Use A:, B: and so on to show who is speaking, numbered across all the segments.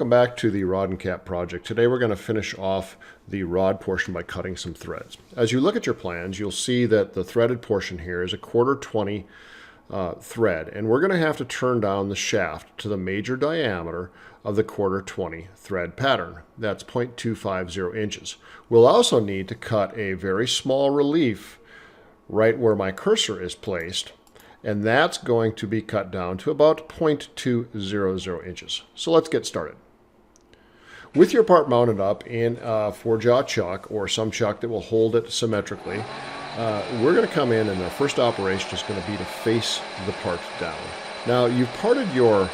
A: welcome back to the rod and cap project. Today we're going to finish off the rod portion by cutting some threads. As you look at your plans, you'll see that the threaded portion here is a 1/4 20 thread, and we're going to have to turn down the shaft to the major diameter of the 1/4 20 thread pattern. That's 0.250 inches. We'll also need to cut a very small relief right where my cursor is placed, and that's going to be cut down to about 0.200 inches. So let's get started. With your part mounted up in a 4-jaw chuck or some chuck that will hold it symmetrically, we're going to come in, and the first operation is going to be to face the part down. Now, you've parted your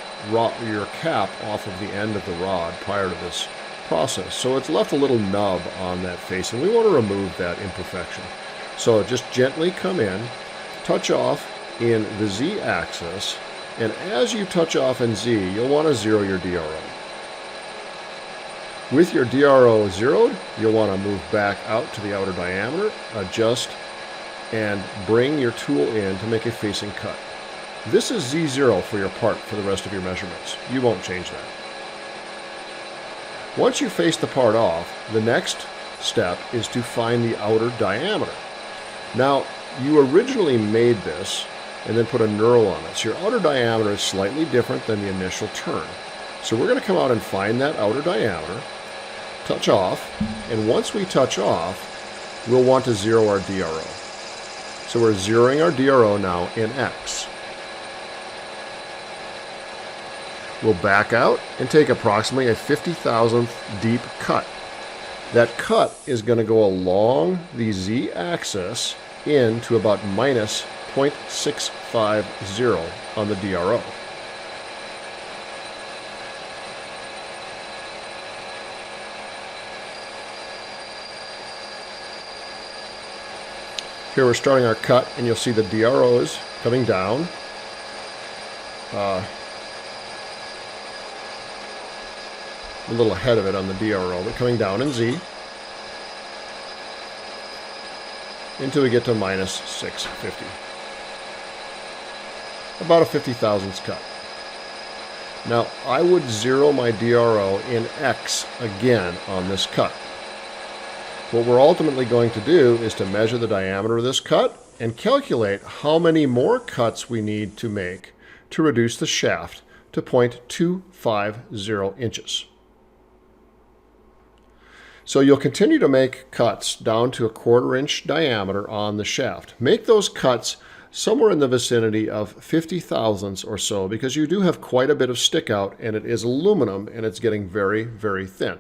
A: cap off of the end of the rod prior to this process, so it's left a little nub on that face, and we want to remove that imperfection. So just gently come in, touch off in the Z-axis, and as you touch off in Z, you'll want to zero your DRO. With your DRO zeroed, you'll want to move back out to the outer diameter, adjust, and bring your tool in to make a facing cut. This is Z0 for your part for the rest of your measurements. You won't change that. Once you face the part off, the next step is to find the outer diameter. Now, you originally made this and then put a knurl on it. So your outer diameter is slightly different than the initial turn. So we're going to come out and find that outer diameter, touch off, and once we touch off, we'll want to zero our DRO. So we're zeroing our DRO now in X. We'll back out and take approximately a 50,000th deep cut. That cut is going to go along the Z-axis into about minus 0.650 on the DRO. Here we're starting our cut, and you'll see the DROs coming down. A little ahead of it on the DRO, but coming down in Z until we get to minus 650. About a 50,000th cut. Now, I would zero my DRO in X again on this cut. What we're ultimately going to do is to measure the diameter of this cut and calculate how many more cuts we need to make to reduce the shaft to 0.250 inches. So you'll continue to make cuts down to a 1/4 inch diameter on the shaft. Make those cuts somewhere in the vicinity of 50 thousandths or so, because you do have quite a bit of stick out, and it is aluminum, and it's getting very, very thin.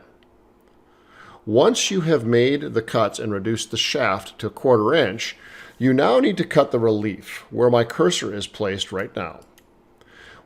A: Once you have made the cuts and reduced the shaft to a 1/4 inch, you now need to cut the relief where my cursor is placed right now.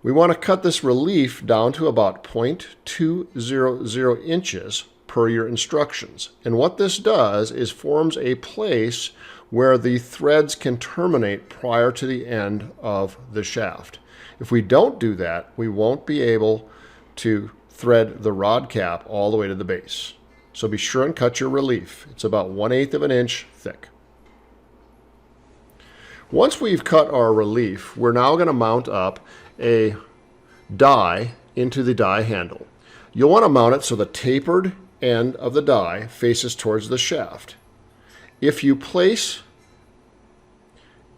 A: We want to cut this relief down to about 0.200 inches per your instructions. And what this does is forms a place where the threads can terminate prior to the end of the shaft. If we don't do that, we won't be able to thread the rod cap all the way to the base. So be sure and cut your relief. It's about 1/8 of an inch thick. Once we've cut our relief, we're now going to mount up a die into the die handle. You'll want to mount it so the tapered end of the die faces towards the shaft. If you place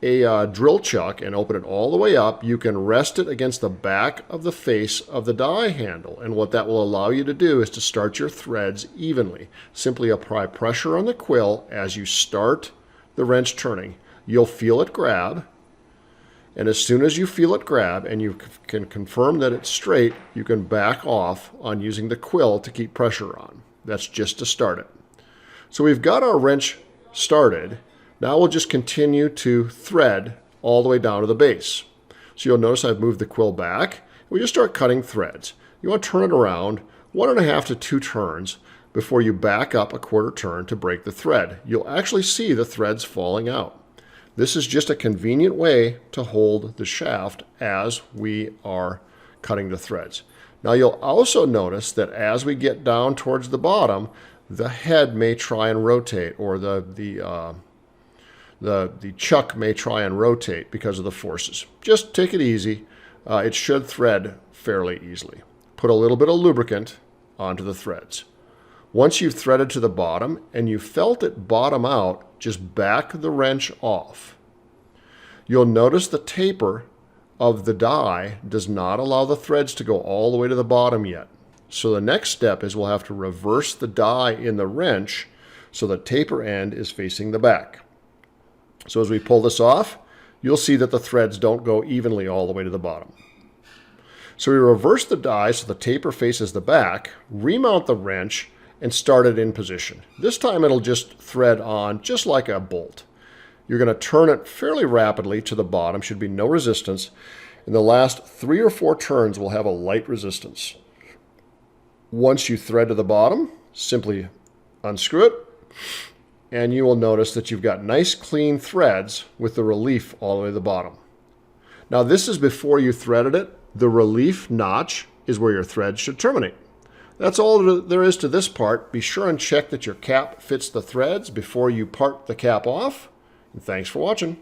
A: a drill chuck and open it all the way up, you can rest it against the back of the face of the die handle, and what that will allow you to do is to start your threads evenly. Simply apply pressure on the quill as you start the wrench turning. You'll feel it grab, and as soon as you feel it grab and you can confirm that it's straight, you can back off on using the quill to keep pressure on. That's just to start it. So we've got our wrench started. Now we'll just continue to thread all the way down to the base. So you'll notice I've moved the quill back. We just start cutting threads. You want to turn it around 1.5 to 2 turns before you back up a 1/4 turn to break the thread. You'll actually see the threads falling out. This is just a convenient way to hold the shaft as we are cutting the threads. Now you'll also notice that as we get down towards the bottom, the head may try and rotate, or the chuck may try and rotate because of the forces. Just take it easy. It should thread fairly easily. Put a little bit of lubricant onto the threads. Once you've threaded to the bottom and you felt it bottom out, just back the wrench off. You'll notice the taper of the die does not allow the threads to go all the way to the bottom yet. So the next step is we'll have to reverse the die in the wrench so the taper end is facing the back. So as we pull this off, you'll see that the threads don't go evenly all the way to the bottom. So we reverse the die so the taper faces the back, remount the wrench, and start it in position. This time it'll just thread on just like a bolt. You're going to turn it fairly rapidly to the bottom, should be no resistance. In the last 3 or 4 turns will have a light resistance. Once you thread to the bottom, simply unscrew it, and you will notice that you've got nice clean threads with the relief all the way to the bottom. Now this is before you threaded it. The relief notch is where your thread should terminate. That's all there is to this part. Be sure and check that your cap fits the threads before you part the cap off. And thanks for watching.